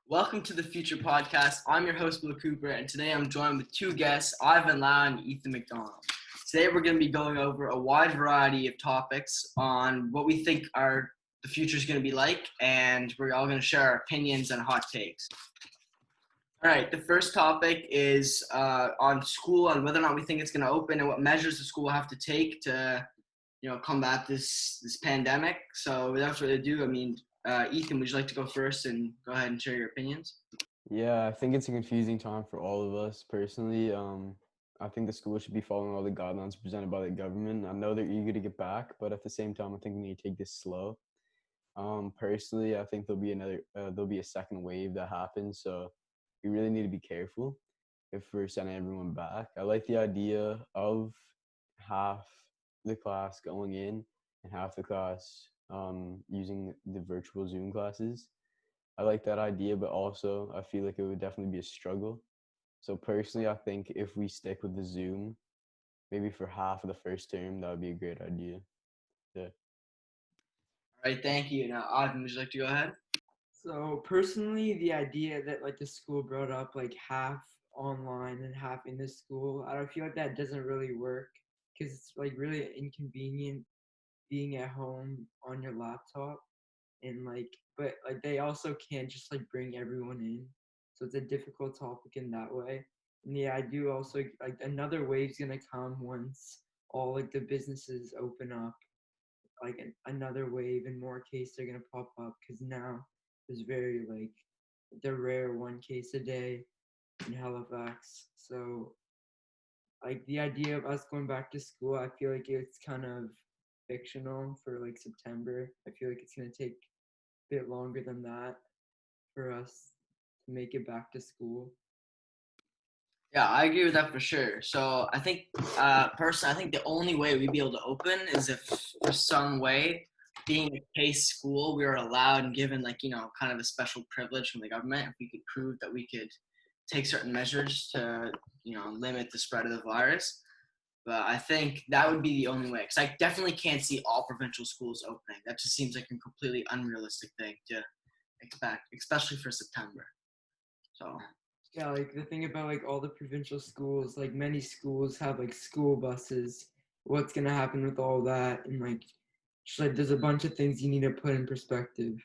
Welcome to the Future Podcast. I'm your host, Will Cooper, and today I'm joined with two guests, Ivan Lau and Ethan McDonald. Today we're going to be going over a wide variety of topics on what we think the future is going to be like, and we're all going to share our opinions and hot takes. All right, the first topic is on school and whether or not we think it's going to open and what measures the school will have to take to, combat this pandemic. So without further ado, Ethan, would you like to go first and go ahead and share your opinions? Yeah, I think it's a confusing time for all of us personally. I think the school should be following all the guidelines presented by the government. I know they're eager to get back, but at the same time, I think we need to take this slow. Personally, I think there'll be a second wave that happens, so we really need to be careful if we're sending everyone back. I like the idea of half the class going in and half the class using the virtual Zoom classes. I like that idea, but also I feel like it would definitely be a struggle. So personally, I think if we stick with the Zoom, maybe for half of the first term, that would be a great idea. Yeah. All right, thank you. Now, Ivan, would you like to go ahead? So personally, the idea that like the school brought up like half online and half in the school, I don't feel like that doesn't really work because it's like really inconvenient being at home on your laptop and but like they also can't just like bring everyone in, so it's a difficult topic in that way. And yeah, I do also like another wave's gonna come once all like the businesses open up, like another wave and more cases are gonna pop up because now there's very like the rare one case a day in Halifax. So like the idea of us going back to school, I feel like it's kind of fictional for like September. I feel like it's gonna take a bit longer than that for us to make it back to school. Yeah, I agree with that for sure. So I think, personally, I think the only way we'd be able to open is if, for some way, being a case school, we were allowed and given kind of a special privilege from the government if we could prove that we could take certain measures to, limit the spread of the virus. But I think that would be the only way, because I definitely can't see all provincial schools opening. That just seems like a completely unrealistic thing to expect, especially for September. So Yeah, like the thing about like all the provincial schools, like many schools have like school buses. What's gonna happen with all that? And like, just like there's a bunch of things you need to put in perspective.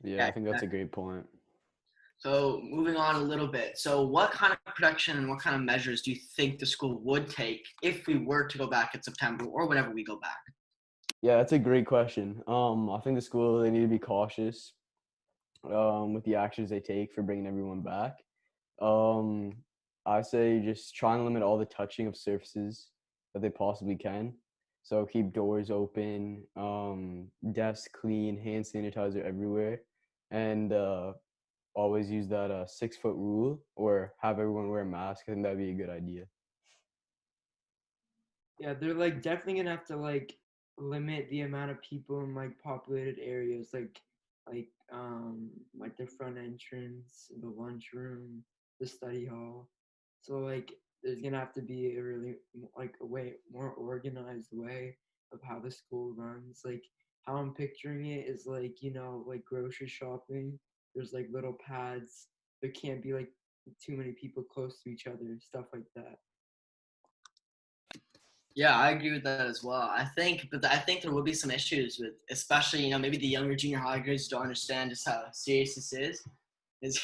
Yeah, yeah. I think that's a great point. So moving on a little bit. So what kind of protection and what kind of measures do you think the school would take if we were to go back in September or whenever we go back? Yeah, that's a great question. I think the school, they need to be cautious with the actions they take for bringing everyone back. Um, I say just try and limit all the touching of surfaces that they possibly can. So keep doors open, desks clean, hand sanitizer everywhere, and always use that 6 foot rule or have everyone wear a mask. I think that'd be a good idea. Yeah, they're like definitely gonna have to like limit the amount of people in like populated areas, like the front entrance, the lunchroom, the study hall. So like there's gonna have to be a really like a way more organized way of how the school runs. Like how I'm picturing it is like, like grocery shopping. There's like little pads. There can't be like too many people close to each other, stuff like that. Yeah, I agree with that as well. I think there will be some issues with, especially, maybe the younger junior high grades don't understand just how serious this is. Is,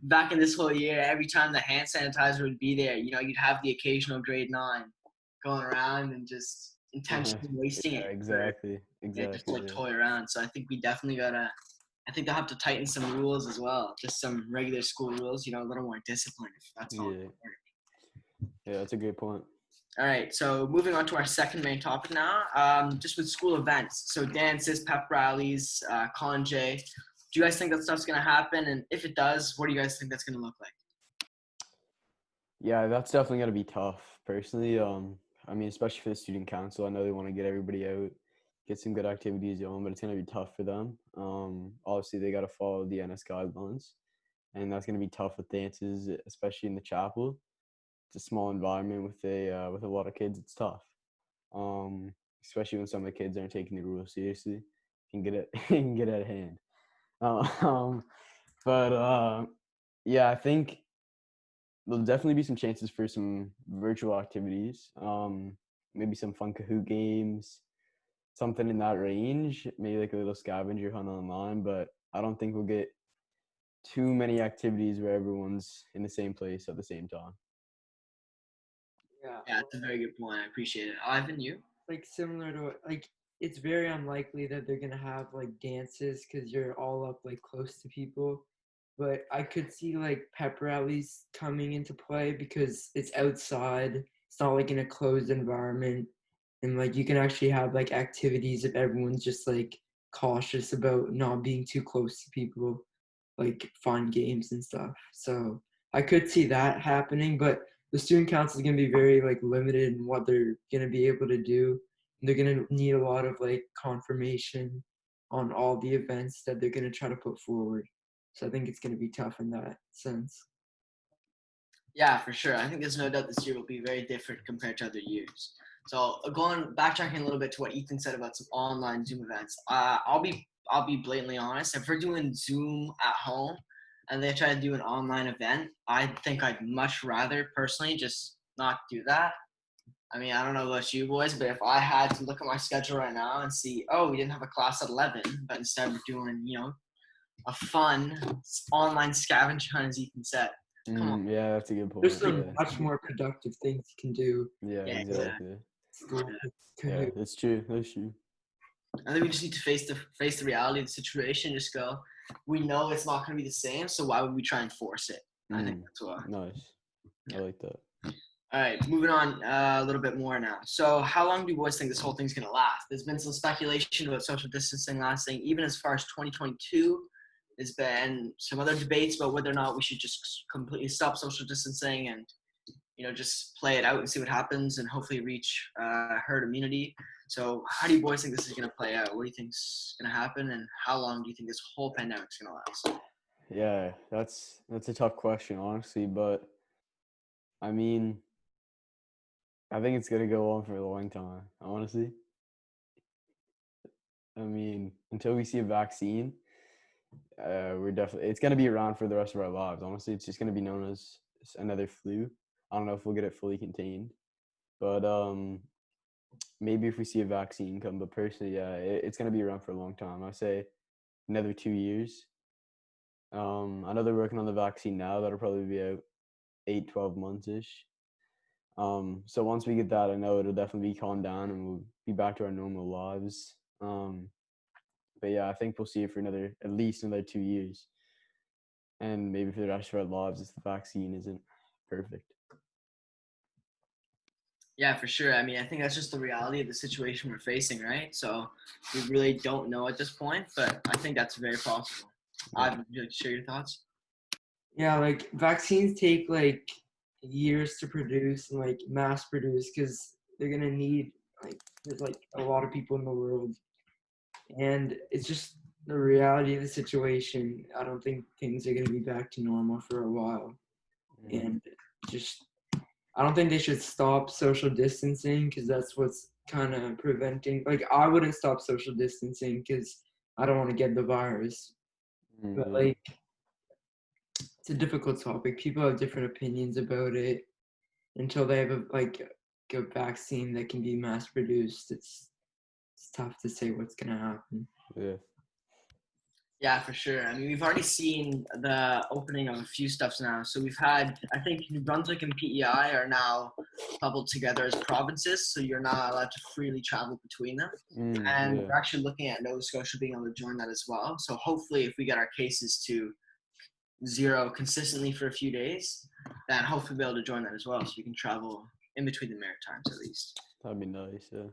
back in this whole year, every time the hand sanitizer would be there, you'd have the occasional grade 9 going around and just intentionally wasting Yeah, it for, exactly, just to exactly. like Yeah. toy around. So I think we definitely I think they'll have to tighten some rules as well, just some regular school rules, a little more discipline if that's all. Yeah, yeah, that's a great point. All right, so moving on to our second main topic now, just with school events. So dances, pep rallies, conjay. Do you guys think that stuff's going to happen? And if it does, what do you guys think that's going to look like? Yeah, that's definitely gonna be tough. Personally, I mean, especially for the student council, I know they want to get everybody out, get some good activities going, but it's gonna be tough for them. Obviously, they got to follow the NS guidelines, and that's gonna be tough with dances, especially in the chapel. It's a small environment with a lot of kids. It's tough, especially when some of the kids aren't taking the rules seriously. It can get it can get out of hand. Um, but yeah, I think there'll definitely be some chances for some virtual activities. Maybe some fun Kahoot games, something in that range. Maybe like a little scavenger hunt online. But I don't think we'll get too many activities where everyone's in the same place at the same time. Yeah, Yeah, that's a very good point. I appreciate it. Ivan, you? like similar to like it's very unlikely that they're gonna have like dances because you're all up like close to people. But I could see like pep rallies coming into play because it's outside. It's not like in a closed environment, and like you can actually have like activities if everyone's just like cautious about not being too close to people, like fun games and stuff. So I could see that happening, but the student council is going to be very like limited in what they're going to be able to do. They're going to need a lot of like confirmation on all the events that they're going to try to put forward. So I think it's going to be tough in that sense. Yeah, for sure. I think there's no doubt this year will be very different compared to other years. So backtracking a little bit to what Ethan said about some online Zoom events. I'll be blatantly honest. If we're doing Zoom at home and they try to do an online event, I think I'd much rather personally just not do that. I mean, I don't know about you boys, but if I had to look at my schedule right now and see, oh, we didn't have a class at 11, but instead we're doing, a fun online scavenger hunt, as Ethan said. Come on. Yeah, that's a good There's point. some Yeah, much more productive things you can do yeah, Yeah, with exactly. exactly. school. Yeah, that's true. That's true. I think we just need to face the reality of the situation. Just go. We know it's not going to be the same, so why would we try and force it? I think that's why. Nice. I like that. All right, moving on a little bit more now. So, how long do you boys think this whole thing's going to last? There's been some speculation about social distancing lasting even as far as 2022. There's been some other debates about whether or not we should just completely stop social distancing and just play it out and see what happens and hopefully reach herd immunity. So how do you boys think this is going to play out? What do you think's going to happen, and how long do you think this whole pandemic's going to last? Yeah, that's a tough question, honestly. But I mean, I think it's gonna go on for a long time. Honestly, I mean, until we see a vaccine, we're definitely it's gonna be around for the rest of our lives. Honestly, it's just gonna be known as another flu. I don't know if we'll get it fully contained, but maybe if we see a vaccine come. But personally, yeah, it's gonna be around for a long time. I say another 2 years. I know they're working on the vaccine now. That'll probably be out 8, 12 months ish. So once we get that, I know it'll definitely be calmed down and we'll be back to our normal lives. But yeah, I think we'll see it for at least another 2 years, and maybe for the rest of our lives if the vaccine isn't perfect. Yeah, for sure. I mean, I think that's just the reality of the situation we're facing, right? So we really don't know at this point, but I think that's very possible. Yeah. Would you like to share your thoughts? Yeah, like vaccines take like years to produce and like mass produce because they're gonna need like there's like a lot of people in the world, and it's just the reality of the situation. I don't think things are gonna be back to normal for a while, and just I don't think they should stop social distancing because that's what's kind of preventing. Like I wouldn't stop social distancing because I don't want to get the virus, but Yeah. like it's a difficult topic. People have different opinions about it until they have a vaccine that can be mass produced. It's tough to say what's gonna happen. Yeah. Yeah, for sure. I mean, we've already seen the opening of a few stuffs now. So we've had, I think, New Brunswick and PEI are now bubbled together as provinces, so you're not allowed to freely travel between them. And Yeah. we're actually looking at Nova Scotia being able to join that as well. So hopefully, if we get our cases to zero consistently for a few days, then hopefully we'll be able to join that as well, so we can travel in between the Maritimes at least. That'd be nice. Yeah.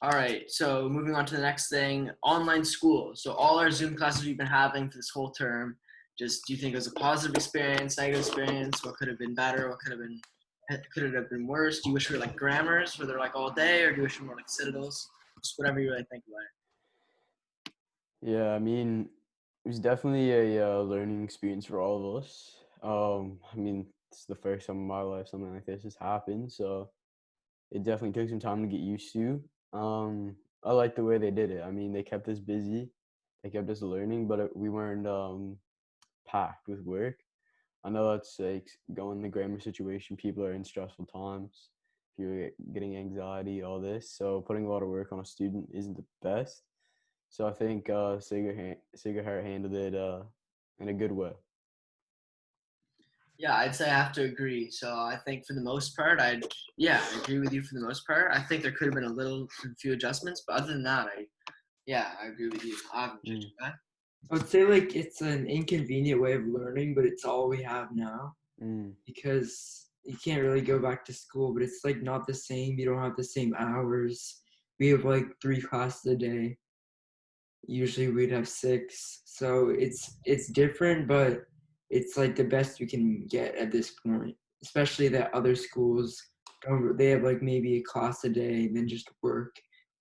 All right, so moving on to the next thing, online school. So all our Zoom classes we've been having for this whole term, just do you think it was a positive experience, negative experience? What could have been better? What could it have been worse? Do you wish we were like grammars where they're like all day, or do you wish we were more like citadels? Just whatever you really think about it. Yeah. I mean, it was definitely a learning experience for all of us. I mean, it's the first time in my life something like this has happened, so it definitely took some time to get used to. I like the way they did it. I mean, they kept us busy. they kept us learning, but we weren't packed with work. I know that's like going the grammar situation. People are in stressful times. People are getting anxiety, all this. So putting a lot of work on a student isn't the best. So I think Sacred Heart handled it in a good way. Yeah, I'd say I have to agree. So I think for the most part, I agree with you for the most part. I think there could have been a few adjustments, but other than that, I agree with you. I haven't Mm, changed that. I would say like it's an inconvenient way of learning, but it's all we have now mm, because you can't really go back to school, but it's like not the same. You don't have the same hours. We have like 3 classes a day. Usually we'd have 6. So it's different, but it's like the best we can get at this point. Especially that other schools don't, they have like maybe a class a day and then just work.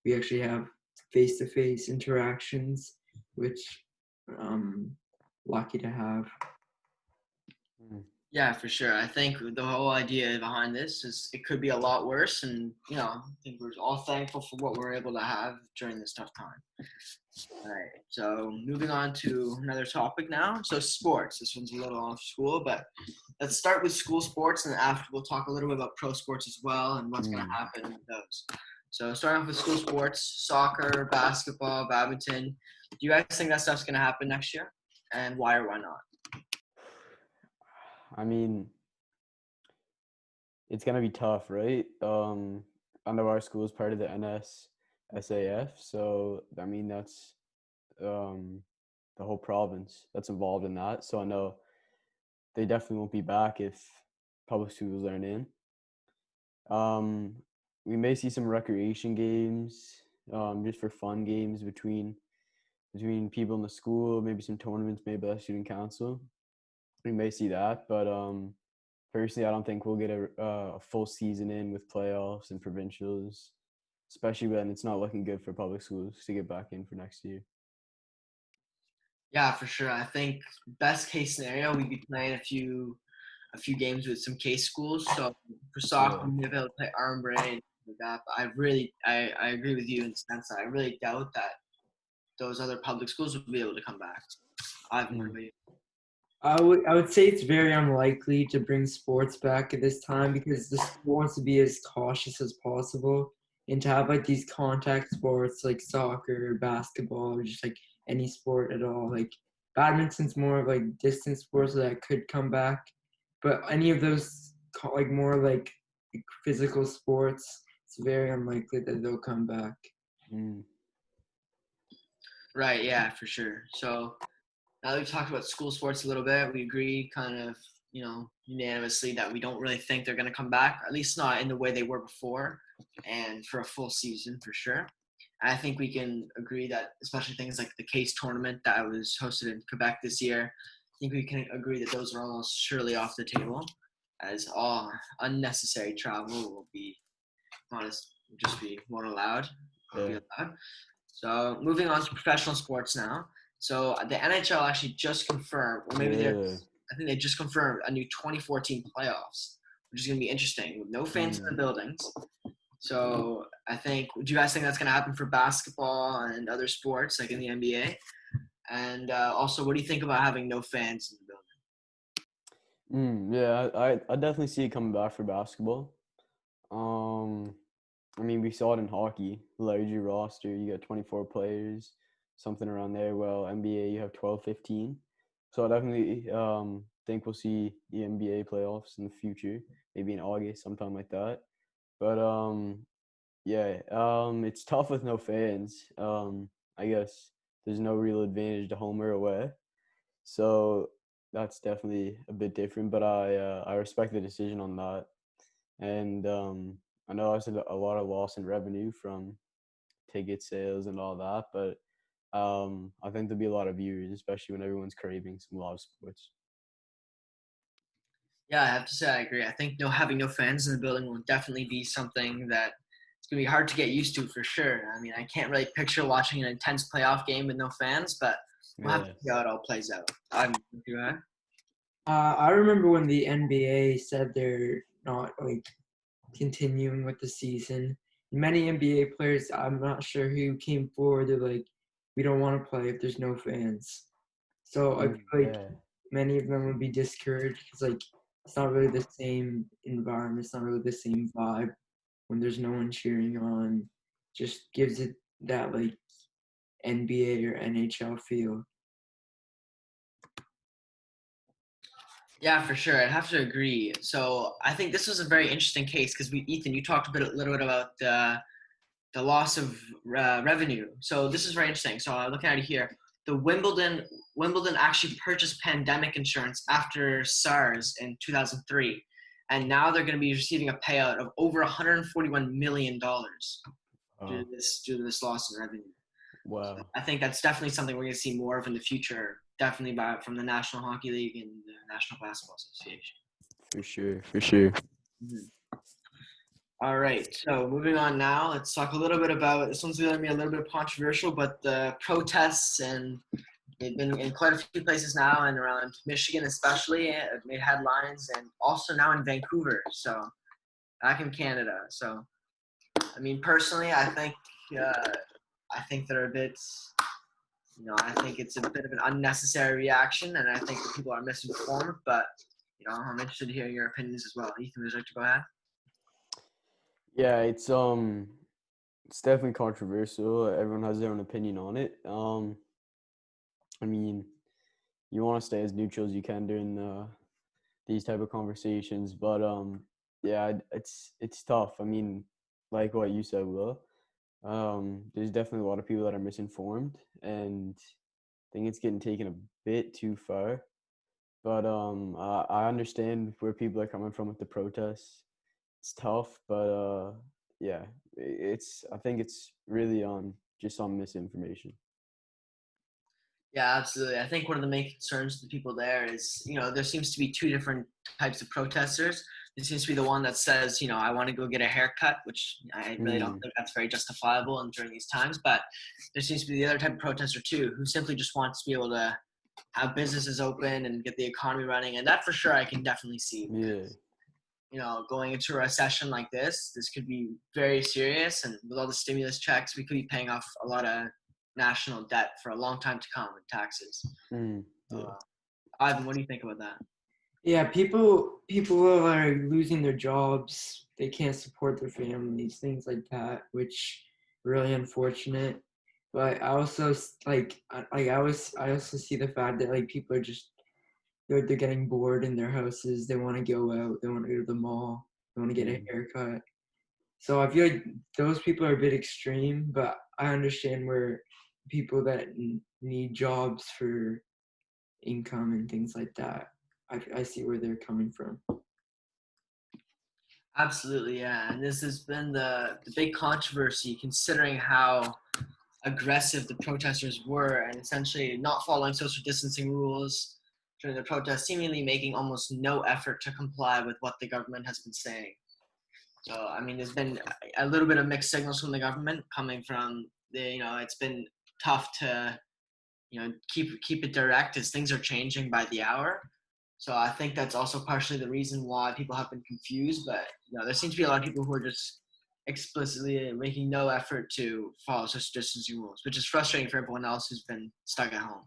We actually have face-to-face interactions, which lucky to have. mm. Yeah, for sure. I think the whole idea behind this is it could be a lot worse, and I think we're all thankful for what we're able to have during this tough time. All right. So moving on to another topic now. So sports. This one's a little off school, but let's start with school sports, and after we'll talk a little bit about pro sports as well and what's going to happen with those. So starting off with school sports, soccer, basketball, badminton. Do you guys think that stuff's going to happen next year, and why or why not? I mean, it's gonna be tough, right? I know our school is part of the NSSAF, so I mean that's um the whole province that's involved in that. So I know they definitely won't be back if public schools aren't in. Um, we may see some recreation games, just for fun games between people in the school, maybe some tournaments made by the student council. We may see that, but personally, I don't think we'll get a full season in with playoffs and provincials, especially when it's not looking good for public schools to get back in for next year. Yeah, for sure. I think best case scenario, we'd be playing a few games with some K schools. So for soccer, Yeah. we may be able to play Armbre and like that. But I agree with you in the sense that I really doubt that those other public schools will be able to come back. I haven't Mm. really. I would say it's very unlikely to bring sports back at this time because the school wants to be as cautious as possible and to have like these contact sports like soccer, basketball, or just like any sport at all. Like badminton's more of like distance sports that could come back, but any of those like more like physical sports, it's very unlikely that they'll come back. Mm. Right. Yeah, for sure. So now that we've talked about school sports a little bit, we agree kind of, unanimously that we don't really think they're going to come back, at least not in the way they were before, and for a full season for sure. And I think we can agree that, especially things like the Case tournament that was hosted in Quebec this year, I think we can agree that those are almost surely off the table, as all unnecessary travel will be not as just be won't allowed, won't be Yeah. allowed. So moving on to professional sports now. So the NHL actually just confirmed, or maybe Really. I think they just confirmed a new 2014 playoffs, which is going to be interesting with no fans in the Mm. buildings. So I think, do you guys think that's going to happen for basketball and other sports like in the NBA? And also, what do you think about having no fans in the building? Yeah, I definitely see it coming back for basketball. Um, I mean, we saw it in hockey, larger roster. You got 24 players, something around there. Well, NBA, you have 12, 15. So I definitely think we'll see the NBA playoffs in the future, maybe in August, sometime like that. But yeah, it's tough with no fans. I guess there's no real advantage to home or away. So that's definitely a bit different, but I respect the decision on that. And I know there's a lot of loss in revenue from ticket sales and all that, but I think there'll be a lot of viewers, especially when everyone's craving some live sports. Yeah, I have to say I agree. I think having no fans in the building will definitely be something that it's gonna be hard to get used to for sure. I mean, I can't really picture watching an intense playoff game with no fans, but we'll have to Yeah. see how it all plays out. I'm I remember when the NBA said they're not like continuing with the season. Many NBA players, I'm not sure who came forward. They're like, we don't want to play if there's no fans. So I feel like Yeah. many of them would be discouraged because like it's not really the same environment, it's not really the same vibe when there's no one cheering on. Just gives it that like NBA or NHL feel. Yeah, for sure. I'd have to agree. So I think this was a very interesting case because Ethan, you talked a little bit about the loss of revenue. So this is very interesting. So looking at it here, the Wimbledon actually purchased pandemic insurance after SARS in 2003, and now they're going to be receiving a payout of over 141 million dollars Oh, due to this loss of revenue. So wow. I think that's definitely something we're going to see more of in the future. Definitely from the National Hockey League and the National Basketball Association. For sure. For sure. Mhm. All right, so moving on now, let's talk a little bit about, this one's going to be a little bit controversial, but the protests, and they've been in quite a few places now and around Michigan especially, it made headlines, and also now in Vancouver, so back in Canada. So, I mean, personally, uh, I think they're a bit, I think it's a bit of an unnecessary reaction, and I think that people are misinformed, but, I'm interested to hear your opinions as well. Ethan, would you like to go ahead? Yeah, it's definitely controversial. Everyone has their own opinion on it. I mean, you want to stay as neutral as you can during these type of conversations, but yeah, it's tough. I mean, like what you said, Will. There's definitely a lot of people that are misinformed, and I think it's getting taken a bit too far. But I understand where people are coming from with the protests. It's tough, but yeah, I think it's really on just on misinformation. Yeah, absolutely. I think one of the main concerns to the people there is, there seems to be two different types of protesters. There seems to be the one that says, I want to go get a haircut, which I really don't Mm, think that's very justifiable and during these times. But there seems to be the other type of protester too, who simply just wants to be able to have businesses open and get the economy running. And that for sure I can definitely see. yeah. Going into a recession like this could be very serious. And with all the stimulus checks, we could be paying off a lot of national debt for a long time to come in taxes. Yeah. Ivan, what do you think about that? Yeah, people are losing their jobs. They can't support their families, things like that, which really unfortunate. But I also I also see the fact that like people are just they're getting bored in their houses. They want to go out. They want to go to the mall. They want to get a Mm, haircut. So I feel like those people are a bit extreme, but I understand where people that need jobs for income and things like that. I see where they're coming from. Absolutely, yeah. And this has been the big controversy considering how aggressive the protesters were and essentially not following social distancing rules during the protest, seemingly making almost no effort to comply with what the government has been saying. So, I mean, there's been a little bit of mixed signals from the government coming from it's been tough to, keep it direct as things are changing by the hour. So I think that's also partially the reason why people have been confused. But there seems to be a lot of people who are just explicitly making no effort to follow social distancing rules, which is frustrating for everyone else who's been stuck at home.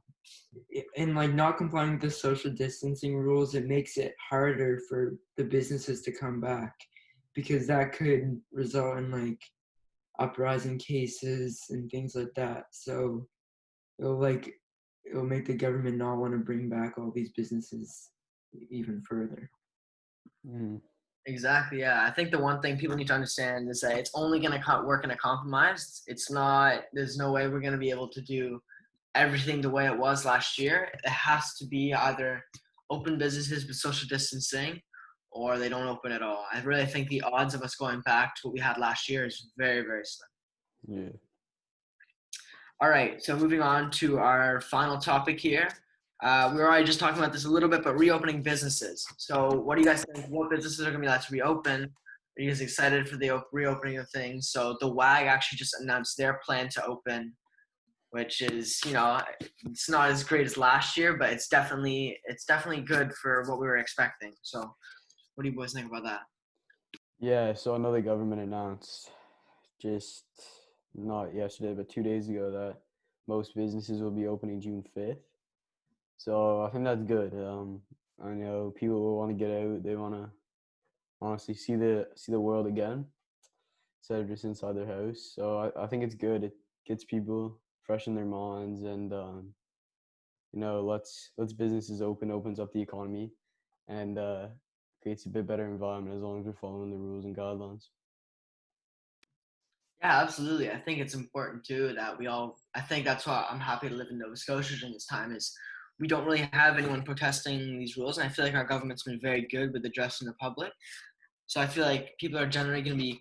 And like not complying with the social distancing rules, it makes it harder for the businesses to come back because that could result in like uprising cases and things like that. So it'll like it'll make the government not want to bring back all these businesses even further. mm, Exactly. Yeah. I think the one thing people need to understand is that it's only going to work in a compromise. It's not. There's no way we're going to be able to do everything the way it was last year. It has to be either open businesses with social distancing, or they don't open at all. I really think the odds of us going back to what we had last year is very, very slim. yeah. All right, so moving on to our final topic here. We were already just talking about this a little bit, but reopening businesses. So what do you guys think? What businesses are going to be allowed to reopen? Are you guys excited for the reopening of things? So the WAG actually just announced their plan to open, which is, it's not as great as last year, but it's definitely good for what we were expecting. So what do you boys think about that? Yeah, so I know the government announced just not yesterday, but 2 days ago that most businesses will be opening June 5th. So I think that's good. I know people will want to get out. They want to honestly see the world again instead of just inside their house. So I think it's good. It gets people fresh in their minds, and lets businesses open, opens up the economy, and creates a bit better environment as long as we're following the rules and guidelines. Yeah, absolutely. I think it's important too that I think that's why I'm happy to live in Nova Scotia during this time is we don't really have anyone protesting these rules. And I feel like our government's been very good with addressing the public. So I feel like people are generally going to be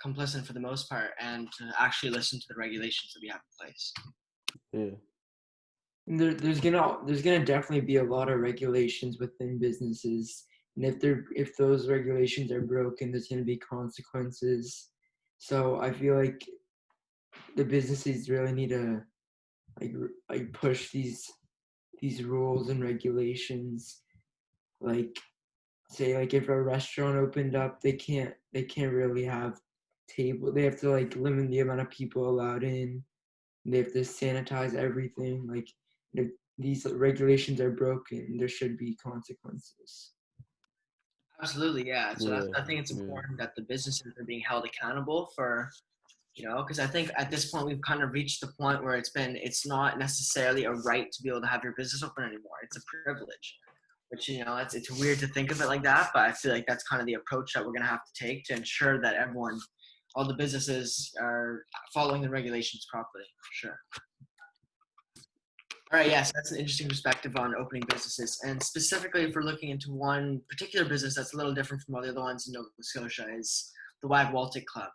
complicit for the most part and to actually listen to the regulations that we have in place. Yeah. There's gonna definitely be a lot of regulations within businesses, and if those regulations are broken, there's gonna be consequences. So I feel like the businesses really need to like push these rules and regulations. Like say like if a restaurant opened up, they can't really have table. They have to like limit the amount of people allowed in. They have to sanitize everything. Like if these regulations are broken, there should be consequences. Absolutely, yeah. So Yeah. I think it's Yeah. important that the businesses are being held accountable for, because I think at this point we've kind of reached the point where it's not necessarily a right to be able to have your business open anymore. It's a privilege, which it's weird to think of it like that, but I feel like that's kind of the approach that we're gonna have to take to ensure that all the businesses are following the regulations properly. For sure. All right, yes, that's an interesting perspective on opening businesses. And specifically, if we're looking into one particular business that's a little different from all the other ones in Nova Scotia, is the Wag Waltic Club.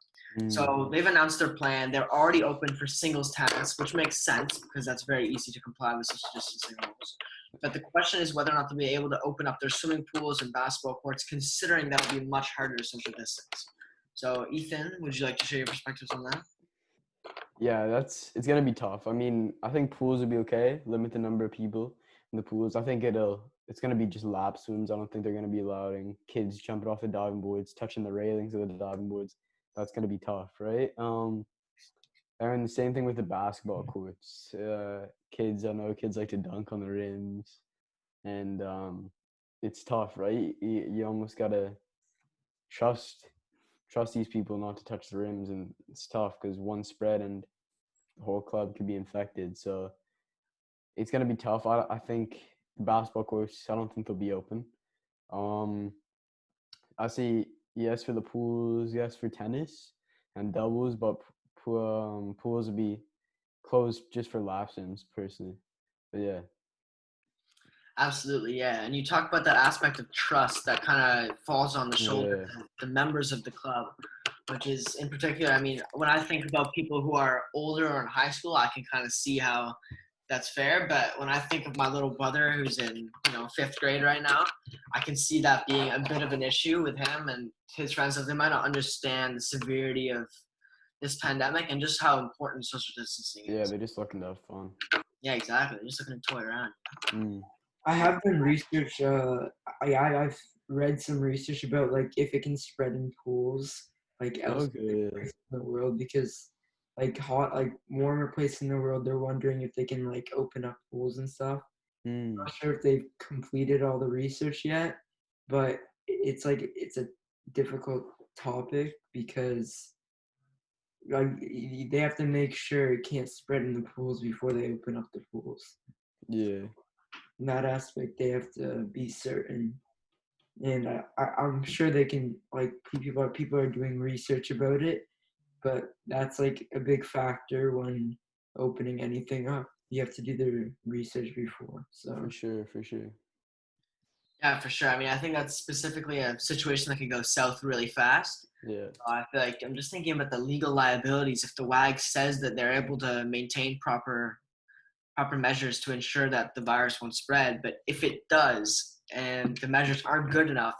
So they've announced their plan. They're already open for singles tennis, which makes sense because that's very easy to comply with social distancing rules. But the question is whether or not they'll be able to open up their swimming pools and basketball courts, considering that'll be much harder to social distance. So, Ethan, would you like to share your perspectives on that? Yeah, it's gonna be tough. I mean, I think pools will be okay. Limit the number of people in the pools. I think it's gonna be just lap swims. I don't think they're gonna be allowing kids jumping off the diving boards, touching the railings of the diving boards. That's gonna be tough, right? And the same thing with the basketball courts. I know kids like to dunk on the rims, and it's tough, right? You almost gotta trust these people not to touch the rims, and it's tough because one spread and the whole club could be infected. So it's gonna be tough. I think the basketball courts, I don't think they'll be open. Um, I say yes for the pools, yes for tennis and doubles, but pools will be closed just for lap sims personally. But yeah. Absolutely, yeah. And you talk about that aspect of trust that kind of falls on the shoulders Yeah. of the members of the club, which is in particular, I mean, when I think about people who are older or in high school, I can kind of see how that's fair. But when I think of my little brother who's in, fifth grade right now, I can see that being a bit of an issue with him and his friends, that they might not understand the severity of this pandemic and just how important social distancing Yeah, is. they're just looking to have fun. Yeah, exactly. They're just looking to toy around. I have done research. I've read some research about like if it can spread in pools, like elsewhere Okay. in the world, because like warmer places in the world, they're wondering if they can like open up pools and stuff. Not sure if they've completed all the research yet, but it's a difficult topic because like they have to make sure it can't spread in the pools before they open up the pools. Yeah. In that aspect, they have to be certain, and I'm sure they can. Like people are doing research about it, but that's like a big factor when opening anything up. You have to do the research before. So For sure. For sure. Yeah, for sure. I mean, I think that's specifically a situation that could go south really fast. Yeah. I feel like I'm just thinking about the legal liabilities if the WAG says that they're able to maintain proper measures to ensure that the virus won't spread. But if it does and the measures aren't good enough,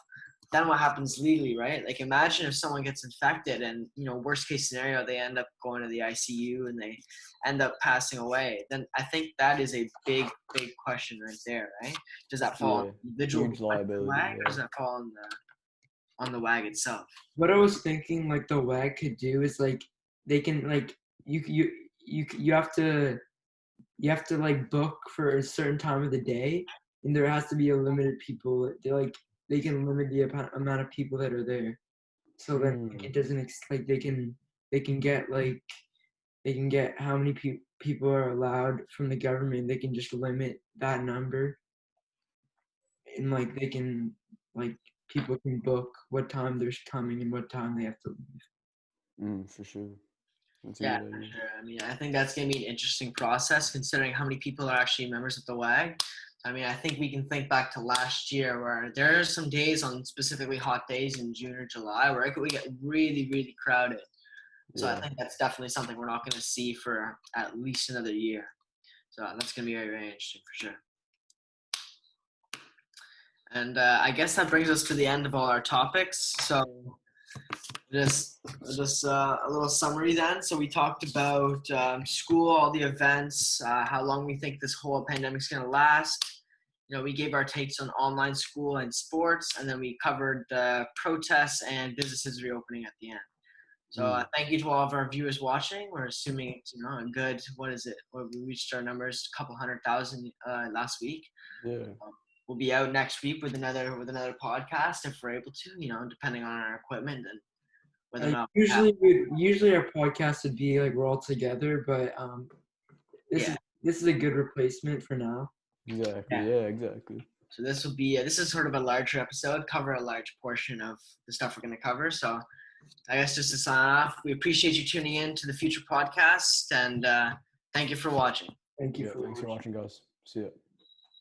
then what happens legally, right? Like imagine if someone gets infected and, worst case scenario, they end up going to the ICU and they end up passing away. Then I think that is a big, big question right there, right? Does that fall on Yeah. the individual Huge liability. WAG or Yeah. does that fall on the WAG itself? what I was thinking, like the WAG could do is like they can like you have to you have to like book for a certain time of the day, and there has to be a limited people. They can limit the amount of people that are there, so that like, it doesn't like they can get like they can get how many people are allowed from the government. They can just limit that number, and like they can like people can book what time they're coming and what time they have to leave. For sure. That's a Yeah, good for idea. sure. I mean, I think that's going to be an interesting process considering how many people are actually members of the WAG. I mean, I think we can think back to last year where there are some days on specifically hot days in June or July where it could get really, really crowded. So I Yeah. think that's definitely something we're not going to see for at least another year. So that's going to be very, very interesting for sure. And I guess that brings us to the end of all our topics. So just a little summary then. So we talked about school, all the events, how long we think this whole pandemic's going to last. You know, we gave our takes on online school and sports, and then we covered protests and businesses reopening at the end. So thank you to all of our viewers watching. We're assuming it's, you know, a good, what is it? Well, we reached our numbers, a couple 100,000 last week. Yeah. We'll be out next week with another podcast if we're able to, you know, depending on our equipment and whether or not Usually our podcast would be like we're all together, but this is a good replacement for now. Exactly. Yeah, exactly. So this will be this is sort of a larger episode, cover a large portion of the stuff we're going to cover. So I guess just to sign off, we appreciate you tuning in to the future podcast, and thank you for watching. Thank you Thanks for watching, guys. See ya.